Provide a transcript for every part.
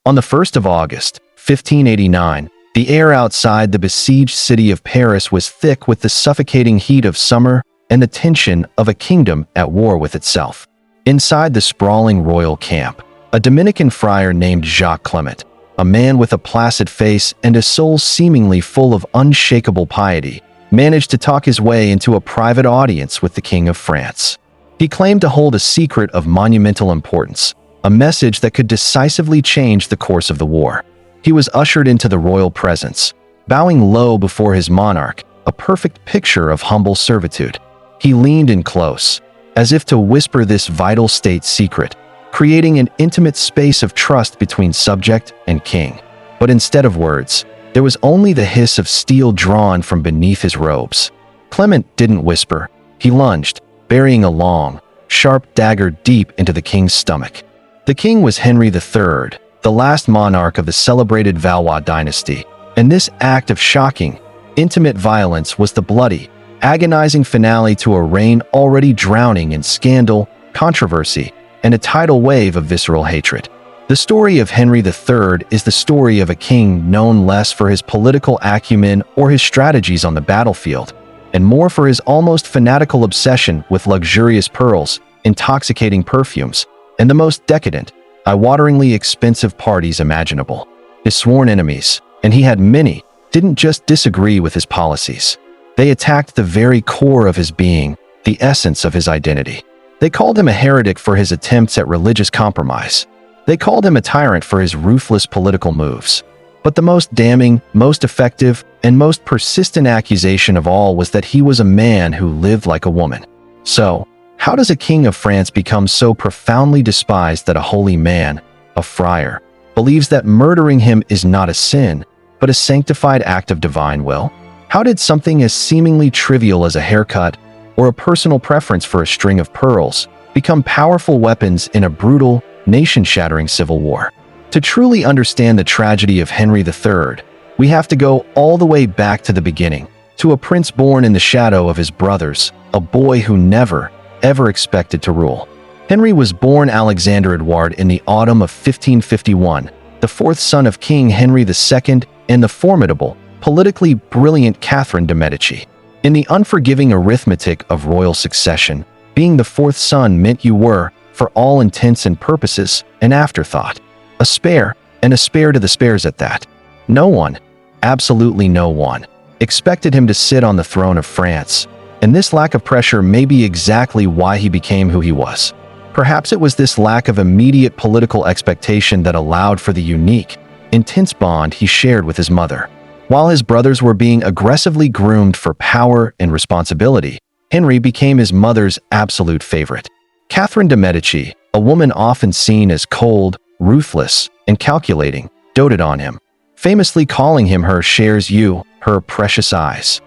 On the 1st of August, 1589, the air outside the besieged city of Paris was thick with the suffocating heat of summer and the tension of a kingdom at war with itself. Inside the sprawling royal camp, a Dominican friar named Jacques Clement, a man with a placid face and a soul seemingly full of unshakable piety, managed to talk his way into a private audience with the King of France. He claimed to hold a secret of monumental importance, a message that could decisively change the course of the war. He was ushered into the royal presence, bowing low before his monarch, a perfect picture of humble servitude. He leaned in close, as if to whisper this vital state secret, creating an intimate space of trust between subject and king. But instead of words, there was only the hiss of steel drawn from beneath his robes. Clement didn't whisper. He lunged, burying a long, sharp dagger deep into the king's stomach. The king was Henry III, the last monarch of the celebrated Valois dynasty, and this act of shocking, intimate violence was the bloody, agonizing finale to a reign already drowning in scandal, controversy, and a tidal wave of visceral hatred. The story of Henry III is the story of a king known less for his political acumen or his strategies on the battlefield, and more for his almost fanatical obsession with luxurious pearls, intoxicating perfumes, and the most decadent, eye-wateringly expensive parties imaginable. His sworn enemies, and he had many, didn't just disagree with his policies. They attacked the very core of his being, the essence of his identity. They called him a heretic for his attempts at religious compromise. They called him a tyrant for his ruthless political moves. But the most damning, most effective, and most persistent accusation of all was that he was a man who lived like a woman. So, how does a king of France become so profoundly despised that a holy man, a friar, believes that murdering him is not a sin, but a sanctified act of divine will? How did something as seemingly trivial as a haircut or a personal preference for a string of pearls become powerful weapons in a brutal, nation-shattering civil war? To truly understand the tragedy of Henry III, we have to go all the way back to the beginning, to a prince born in the shadow of his brothers, a boy who never, ever expected to rule. Henry was born Alexander Edouard in the autumn of 1551, the fourth son of King Henry II and the formidable, politically brilliant Catherine de' Medici. In the unforgiving arithmetic of royal succession, being the fourth son meant you were, for all intents and purposes, an afterthought. A spare, and a spare to the spares at that. No one, absolutely no one, expected him to sit on the throne of France, and this lack of pressure may be exactly why he became who he was. Perhaps it was this lack of immediate political expectation that allowed for the unique, intense bond he shared with his mother. While his brothers were being aggressively groomed for power and responsibility, Henry became his mother's absolute favorite. Catherine de' Medici, a woman often seen as cold, ruthless, and calculating, doted on him, famously calling him her chers yeux, her precious eyes.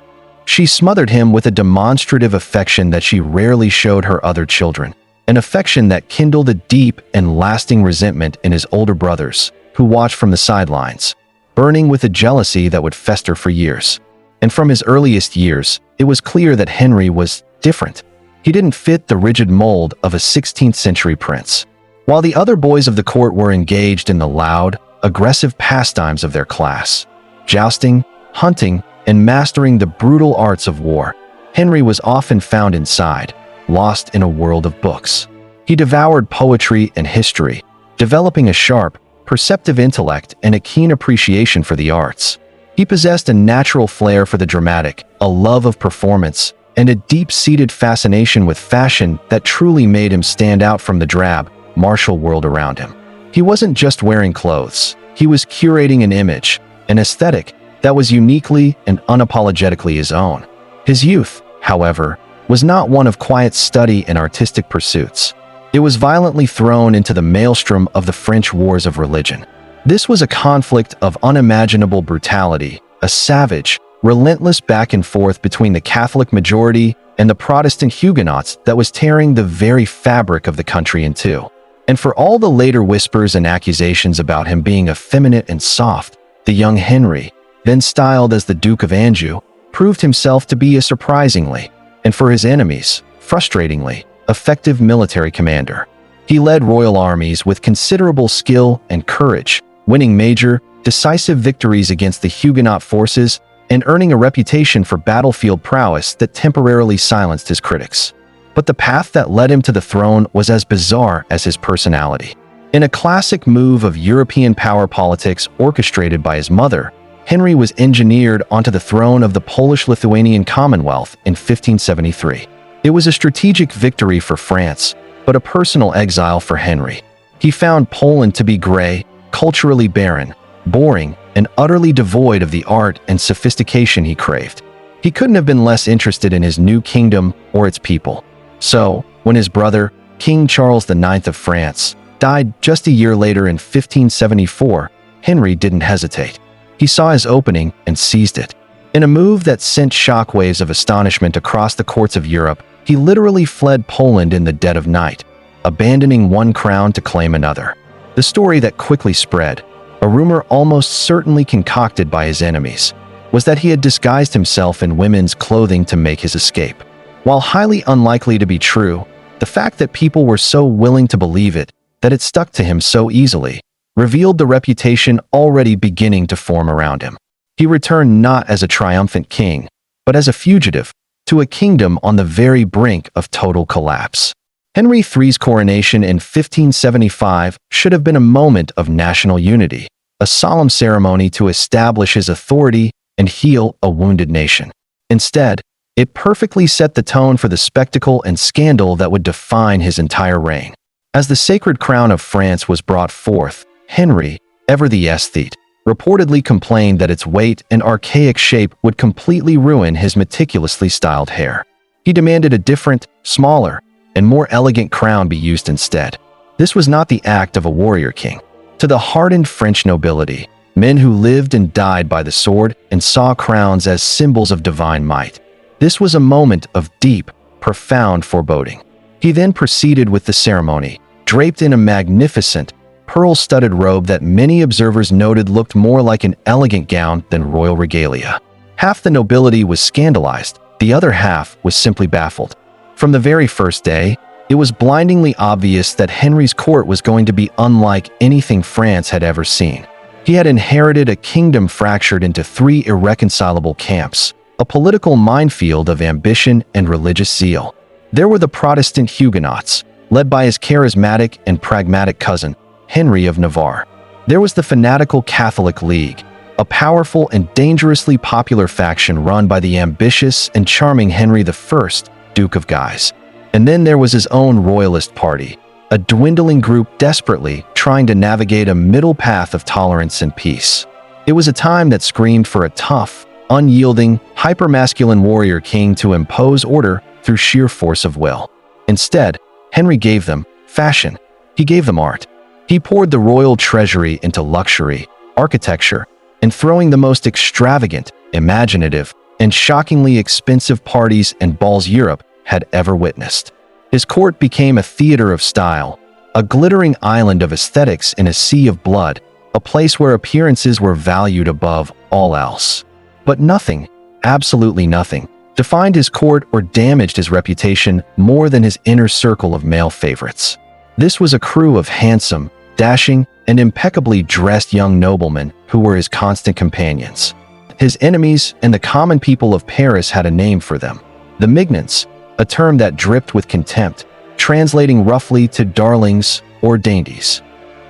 She smothered him with a demonstrative affection that she rarely showed her other children, an affection that kindled a deep and lasting resentment in his older brothers, who watched from the sidelines, burning with a jealousy that would fester for years. And from his earliest years, it was clear that Henry was different. He didn't fit the rigid mold of a 16th century prince. While the other boys of the court were engaged in the loud, aggressive pastimes of their class, jousting, hunting, and mastering the brutal arts of war, Henry was often found inside, lost in a world of books. He devoured poetry and history, developing a sharp, perceptive intellect and a keen appreciation for the arts. He possessed a natural flair for the dramatic, a love of performance, and a deep-seated fascination with fashion that truly made him stand out from the drab, martial world around him. He wasn't just wearing clothes, he was curating an image, an aesthetic that was uniquely and unapologetically his own. His youth, however, was not one of quiet study and artistic pursuits. It was violently thrown into the maelstrom of the French wars of religion. This was a conflict of unimaginable brutality, a savage, relentless back and forth between the Catholic majority and the Protestant Huguenots that was tearing the very fabric of the country in two. And for all the later whispers and accusations about him being effeminate and soft, the young Henry, then styled as the Duke of Anjou, proved himself to be a surprisingly, and for his enemies, frustratingly, effective military commander. He led royal armies with considerable skill and courage, winning major, decisive victories against the Huguenot forces and earning a reputation for battlefield prowess that temporarily silenced his critics. But the path that led him to the throne was as bizarre as his personality. In a classic move of European power politics orchestrated by his mother, Henry was engineered onto the throne of the Polish-Lithuanian Commonwealth in 1573. It was a strategic victory for France, but a personal exile for Henry. He found Poland to be gray, culturally barren, boring, and utterly devoid of the art and sophistication he craved. He couldn't have been less interested in his new kingdom or its people. So, when his brother, King Charles IX of France, died just a year later in 1574, Henry didn't hesitate. He saw his opening and seized it. In a move that sent shockwaves of astonishment across the courts of Europe, he literally fled Poland in the dead of night, abandoning one crown to claim another. The story that quickly spread, a rumor almost certainly concocted by his enemies, was that he had disguised himself in women's clothing to make his escape. While highly unlikely to be true, the fact that people were so willing to believe it, that it stuck to him so easily, revealed the reputation already beginning to form around him. He returned not as a triumphant king, but as a fugitive, to a kingdom on the very brink of total collapse. Henry III's coronation in 1575 should have been a moment of national unity, a solemn ceremony to establish his authority and heal a wounded nation. Instead, it perfectly set the tone for the spectacle and scandal that would define his entire reign. As the sacred crown of France was brought forth, Henry, ever the aesthete, reportedly complained that its weight and archaic shape would completely ruin his meticulously styled hair. He demanded a different, smaller, and more elegant crown be used instead. This was not the act of a warrior king. To the hardened French nobility, men who lived and died by the sword and saw crowns as symbols of divine might, this was a moment of deep, profound foreboding. He then proceeded with the ceremony, draped in a magnificent, pearl-studded robe that many observers noted looked more like an elegant gown than royal regalia. Half the nobility was scandalized, the other half was simply baffled. From the very first day, it was blindingly obvious that Henry's court was going to be unlike anything France had ever seen. He had inherited a kingdom fractured into three irreconcilable camps, a political minefield of ambition and religious zeal. There were the Protestant Huguenots, led by his charismatic and pragmatic cousin, Henry of Navarre. There was the fanatical Catholic League, a powerful and dangerously popular faction run by the ambitious and charming Henry I, Duke of Guise. And then there was his own royalist party, a dwindling group desperately trying to navigate a middle path of tolerance and peace. It was a time that screamed for a tough, unyielding, hypermasculine warrior king to impose order through sheer force of will. Instead, Henry gave them fashion. He gave them art. He poured the royal treasury into luxury, architecture, and throwing the most extravagant, imaginative, and shockingly expensive parties and balls Europe had ever witnessed. His court became a theater of style, a glittering island of aesthetics in a sea of blood, a place where appearances were valued above all else. But nothing, absolutely nothing, defined his court or damaged his reputation more than his inner circle of male favorites. This was a crew of handsome, dashing, and impeccably dressed young noblemen who were his constant companions. His enemies and the common people of Paris had a name for them: the Mignons, a term that dripped with contempt, translating roughly to darlings or dainties.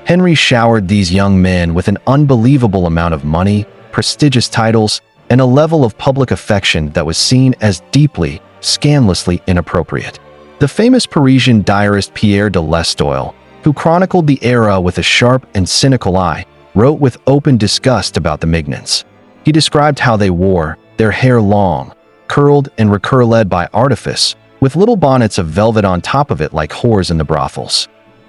Henry showered these young men with an unbelievable amount of money, prestigious titles, and a level of public affection that was seen as deeply, scandalously inappropriate. The famous Parisian diarist Pierre de Lestoil, who chronicled the era with a sharp and cynical eye, wrote with open disgust about the Mignons. He described how they wore their hair long, curled and recurled by artifice, with little bonnets of velvet on top of it like whores in the brothels.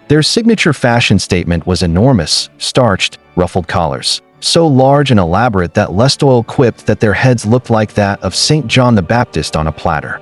Their signature fashion statement was enormous, starched, ruffled collars, so large and elaborate that Lestoil quipped that their heads looked like that of St. John the Baptist on a platter.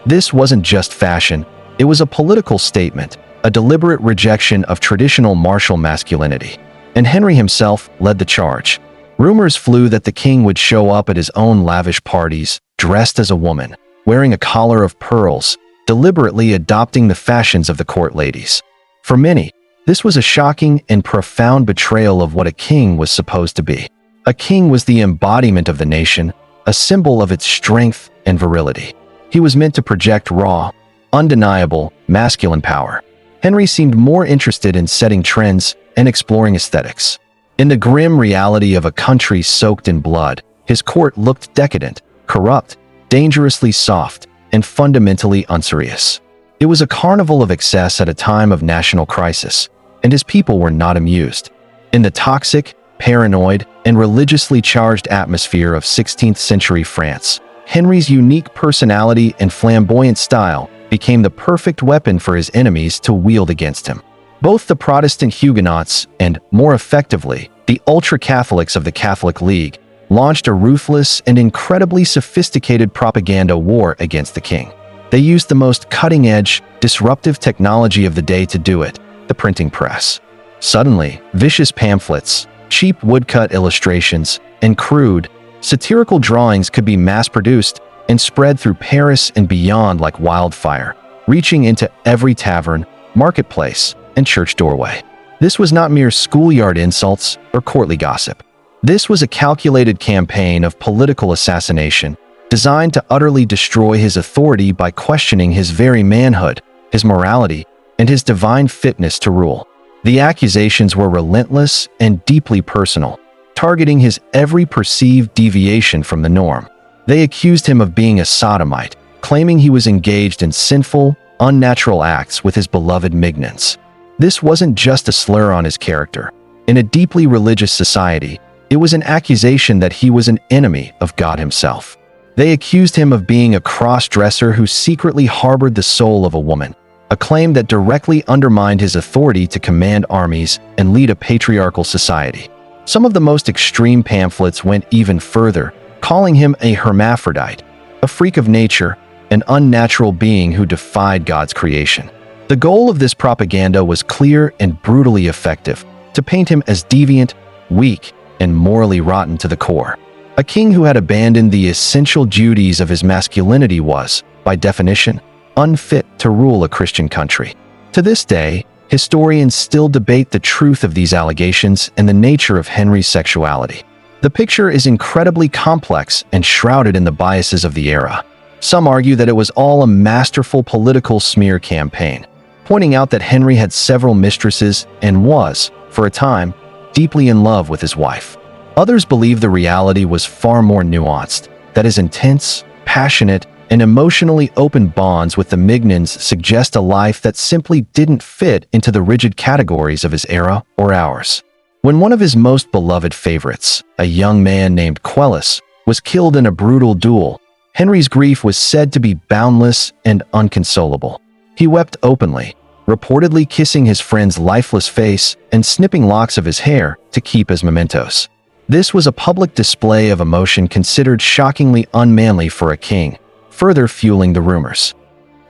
This wasn't just fashion, it was a political statement, a deliberate rejection of traditional martial masculinity. And Henry himself led the charge. Rumors flew that the king would show up at his own lavish parties, dressed as a woman, wearing a collar of pearls, deliberately adopting the fashions of the court ladies. For many, This was a shocking and profound betrayal of what a king was supposed to be. A king was the embodiment of the nation, a symbol of its strength and virility. He was meant to project raw, undeniable, masculine power. Henry seemed more interested in setting trends and exploring aesthetics. In the grim reality of a country soaked in blood, his court looked decadent, corrupt, dangerously soft, and fundamentally unserious. It was a carnival of excess at a time of national crisis, and his people were not amused. In the toxic, paranoid, and religiously charged atmosphere of 16th century France, Henry's unique personality and flamboyant style became the perfect weapon for his enemies to wield against him. Both the Protestant Huguenots and, more effectively, the ultra-Catholics of the Catholic League launched a ruthless and incredibly sophisticated propaganda war against the king. They used the most cutting-edge, disruptive technology of the day to do it, the printing press. Suddenly, vicious pamphlets, cheap woodcut illustrations, and crude, satirical drawings could be mass-produced and spread through Paris and beyond like wildfire, reaching into every tavern, marketplace, and church doorway. This was not mere schoolyard insults or courtly gossip. This was a calculated campaign of political assassination designed to utterly destroy his authority by questioning his very manhood, his morality, and his divine fitness to rule. The accusations were relentless and deeply personal, targeting his every perceived deviation from the norm. They accused him of being a sodomite, claiming he was engaged in sinful, unnatural acts with his beloved Mignons. This wasn't just a slur on his character. In a deeply religious society, it was an accusation that he was an enemy of God himself. They accused him of being a cross-dresser who secretly harbored the soul of a woman, a claim that directly undermined his authority to command armies and lead a patriarchal society. Some of the most extreme pamphlets went even further, calling him a hermaphrodite, a freak of nature, an unnatural being who defied God's creation. The goal of this propaganda was clear and brutally effective: to paint him as deviant, weak, and morally rotten to the core. A king who had abandoned the essential duties of his masculinity was, by definition, unfit to rule a Christian country. To this day, historians still debate the truth of these allegations and the nature of Henry's sexuality. The picture is incredibly complex and shrouded in the biases of the era. Some argue that it was all a masterful political smear campaign, pointing out that Henry had several mistresses and was, for a time, deeply in love with his wife. Others believe the reality was far more nuanced, that his intense, passionate, and emotionally open bonds with the Mignons suggest a life that simply didn't fit into the rigid categories of his era or ours. When one of his most beloved favorites, a young man named Quelus, was killed in a brutal duel, Henry's grief was said to be boundless and unconsolable. He wept openly, reportedly kissing his friend's lifeless face and snipping locks of his hair to keep as mementos. This was a public display of emotion considered shockingly unmanly for a king, further fueling the rumors.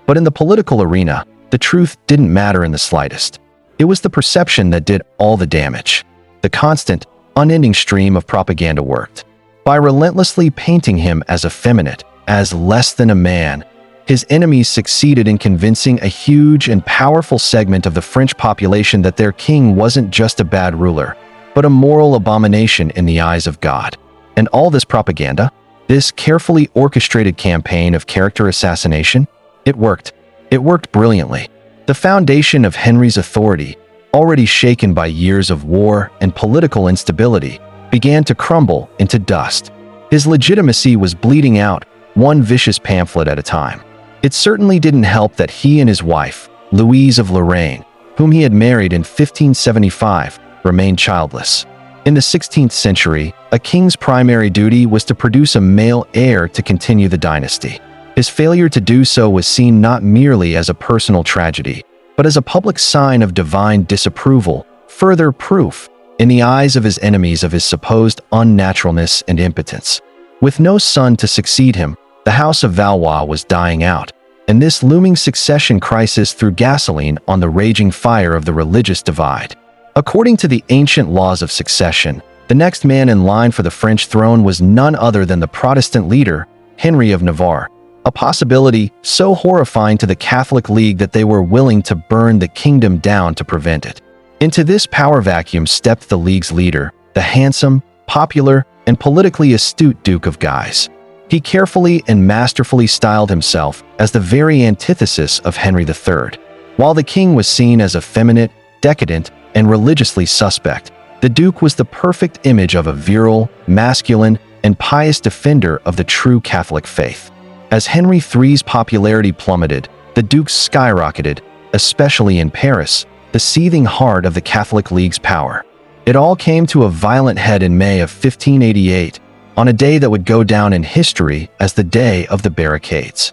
But in the political arena, the truth didn't matter in the slightest. It was the perception that did all the damage. The constant, unending stream of propaganda worked. By relentlessly painting him as effeminate, as less than a man, his enemies succeeded in convincing a huge and powerful segment of the French population that their king wasn't just a bad ruler, but a moral abomination in the eyes of God. And all this propaganda, this carefully orchestrated campaign of character assassination, it worked. It worked brilliantly. The foundation of Henry's authority, already shaken by years of war and political instability, began to crumble into dust. His legitimacy was bleeding out, one vicious pamphlet at a time. It certainly didn't help that he and his wife, Louise of Lorraine, whom he had married in 1575, remained childless. In the 16th century, a king's primary duty was to produce a male heir to continue the dynasty. His failure to do so was seen not merely as a personal tragedy, but as a public sign of divine disapproval, further proof, in the eyes of his enemies, of his supposed unnaturalness and impotence. With no son to succeed him, the House of Valois was dying out, and this looming succession crisis threw gasoline on the raging fire of the religious divide. According to the ancient laws of succession, the next man in line for the French throne was none other than the Protestant leader, Henry of Navarre, a possibility so horrifying to the Catholic League that they were willing to burn the kingdom down to prevent it. Into this power vacuum stepped the League's leader, the handsome, popular, and politically astute Duke of Guise. He carefully and masterfully styled himself as the very antithesis of Henry III. While the king was seen as effeminate, decadent, and religiously suspect, the Duke was the perfect image of a virile, masculine, and pious defender of the true Catholic faith. As Henry III's popularity plummeted, the Duke skyrocketed, especially in Paris, the seething heart of the Catholic League's power. It all came to a violent head in May of 1588, on a day that would go down in history as the Day of the Barricades.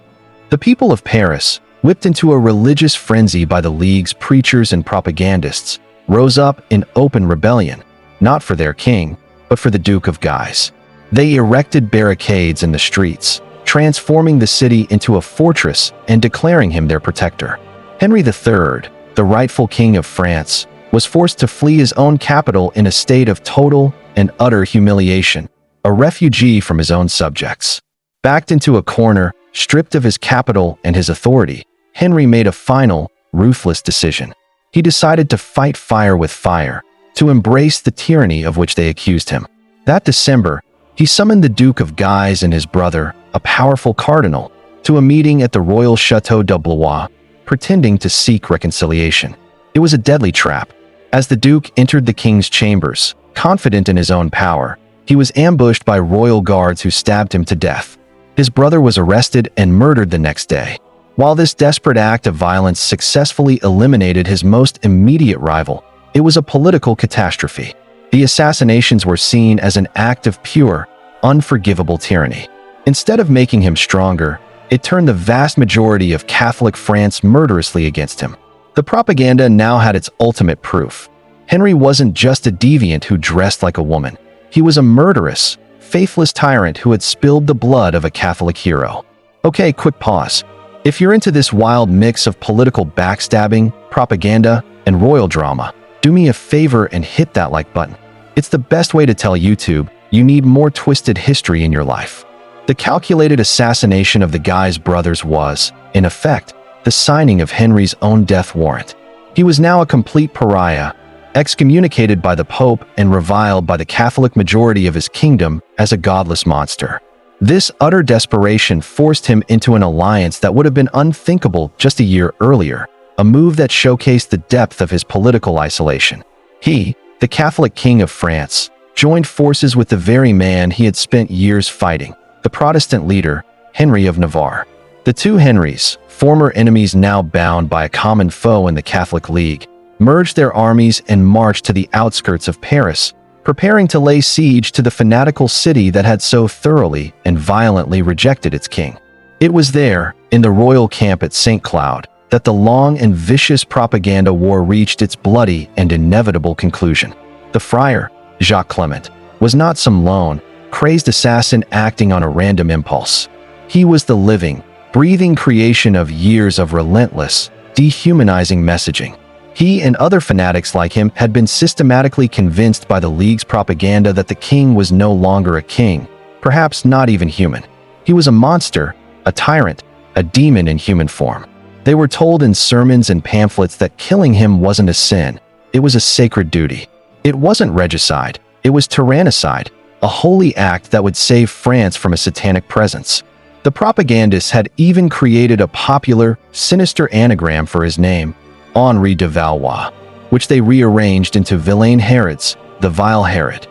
The people of Paris, whipped into a religious frenzy by the League's preachers and propagandists, rose up in open rebellion, not for their king, but for the Duke of Guise. They erected barricades in the streets, transforming the city into a fortress and declaring him their protector. Henry III, the rightful king of France, was forced to flee his own capital in a state of total and utter humiliation, a refugee from his own subjects. Backed into a corner, stripped of his capital and his authority, Henry made a final, ruthless decision. He decided to fight fire with fire, to embrace the tyranny of which they accused him. That December, he summoned the Duke of Guise and his brother, a powerful cardinal, to a meeting at the royal Château de Blois, pretending to seek reconciliation. It was a deadly trap. As the Duke entered the king's chambers, confident in his own power, he was ambushed by royal guards who stabbed him to death. His brother was arrested and murdered the next day. While this desperate act of violence successfully eliminated his most immediate rival, it was a political catastrophe. The assassinations were seen as an act of pure, unforgivable tyranny. Instead of making him stronger, it turned the vast majority of Catholic France murderously against him. The propaganda now had its ultimate proof. Henry wasn't just a deviant who dressed like a woman. He was a murderous, faithless tyrant who had spilled the blood of a Catholic hero. Okay, quick pause. If you're into this wild mix of political backstabbing, propaganda, and royal drama, do me a favor and hit that like button. It's the best way to tell YouTube you need more twisted history in your life. The calculated assassination of the Guise brothers was, in effect, the signing of Henry's own death warrant. He was now a complete pariah, excommunicated by the Pope and reviled by the Catholic majority of his kingdom as a godless monster. This utter desperation forced him into an alliance that would have been unthinkable just a year earlier, a move that showcased the depth of his political isolation. He, the Catholic King of France, joined forces with the very man he had spent years fighting, the Protestant leader, Henry of Navarre. The two Henrys, former enemies now bound by a common foe in the Catholic League, merged their armies and marched to the outskirts of Paris, preparing to lay siege to the fanatical city that had so thoroughly and violently rejected its king. It was there, in the royal camp at St. Cloud, that the long and vicious propaganda war reached its bloody and inevitable conclusion. The friar, Jacques Clement, was not some lone, crazed assassin acting on a random impulse. He was the living, breathing creation of years of relentless, dehumanizing messaging. He and other fanatics like him had been systematically convinced by the League's propaganda that the king was no longer a king, perhaps not even human. He was a monster, a tyrant, a demon in human form. They were told in sermons and pamphlets that killing him wasn't a sin, it was a sacred duty. It wasn't regicide, it was tyrannicide, a holy act that would save France from a satanic presence. The propagandists had even created a popular, sinister anagram for his name, Henri de Valois, which they rearranged into Vilain Herods, the vile Herod.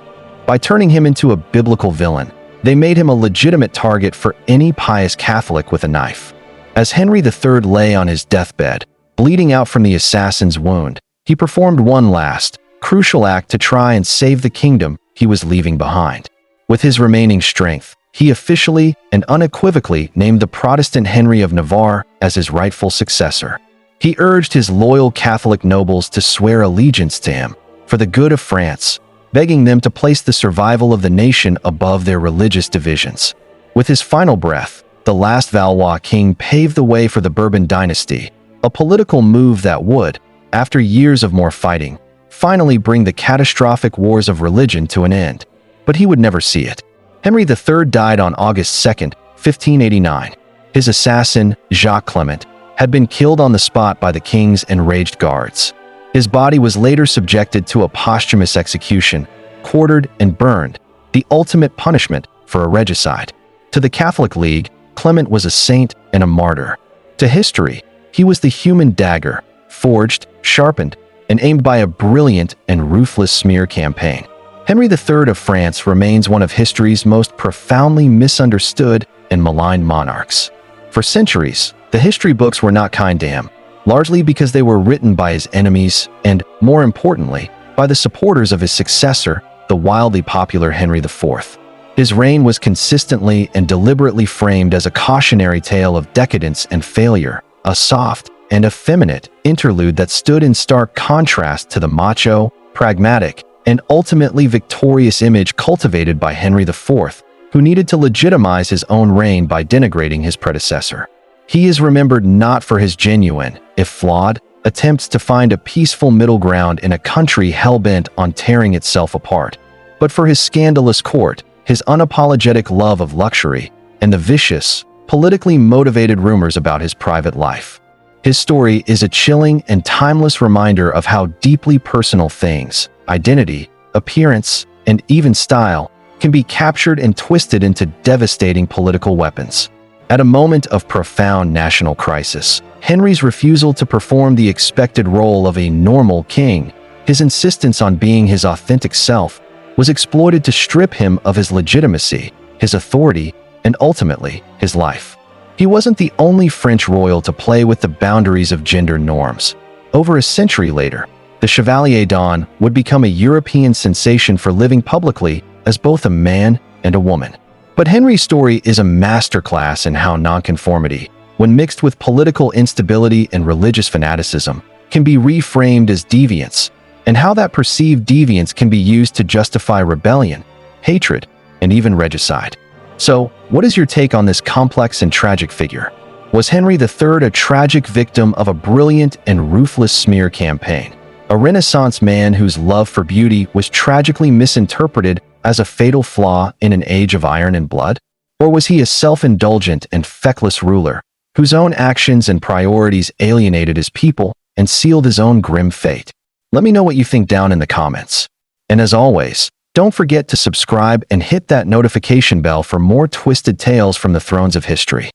By turning him into a biblical villain, they made him a legitimate target for any pious Catholic with a knife. As Henry III lay on his deathbed, bleeding out from the assassin's wound, he performed one last, crucial act to try and save the kingdom he was leaving behind. With his remaining strength, he officially and unequivocally named the Protestant Henry of Navarre as his rightful successor. He urged his loyal Catholic nobles to swear allegiance to him for the good of France, begging them to place the survival of the nation above their religious divisions. With his final breath, the last Valois king paved the way for the Bourbon dynasty, a political move that would, after years of more fighting, finally bring the catastrophic wars of religion to an end. But he would never see it. Henry III died on August 2, 1589. His assassin, Jacques Clement, had been killed on the spot by the king's enraged guards. His body was later subjected to a posthumous execution, quartered and burned, the ultimate punishment for a regicide. To the Catholic League, Clement was a saint and a martyr. To history, he was the human dagger, forged, sharpened, and aimed by a brilliant and ruthless smear campaign. Henry III of France remains one of history's most profoundly misunderstood and maligned monarchs. For centuries, the history books were not kind to him, largely because they were written by his enemies and, more importantly, by the supporters of his successor, the wildly popular Henry IV. His reign was consistently and deliberately framed as a cautionary tale of decadence and failure, a soft and effeminate interlude that stood in stark contrast to the macho, pragmatic, and ultimately victorious image cultivated by Henry IV, who needed to legitimize his own reign by denigrating his predecessor. He is remembered not for his genuine, if flawed, attempts to find a peaceful middle ground in a country hell-bent on tearing itself apart, but for his scandalous court, his unapologetic love of luxury, and the vicious, politically motivated rumors about his private life. His story is a chilling and timeless reminder of how deeply personal things, identity, appearance, and even style, can be captured and twisted into devastating political weapons. At a moment of profound national crisis, Henry's refusal to perform the expected role of a normal king, his insistence on being his authentic self, was exploited to strip him of his legitimacy, his authority, and ultimately, his life. He wasn't the only French royal to play with the boundaries of gender norms. Over a century later, the Chevalier d'Aune would become a European sensation for living publicly as both a man and a woman. But Henry's story is a masterclass in how nonconformity, when mixed with political instability and religious fanaticism, can be reframed as deviance, and how that perceived deviance can be used to justify rebellion, hatred, and even regicide. So, what is your take on this complex and tragic figure? Was Henry III a tragic victim of a brilliant and ruthless smear campaign? A Renaissance man whose love for beauty was tragically misinterpreted as a fatal flaw in an age of iron and blood? Or was he a self-indulgent and feckless ruler, whose own actions and priorities alienated his people and sealed his own grim fate? Let me know what you think down in the comments. And as always, don't forget to subscribe and hit that notification bell for more twisted tales from the thrones of history.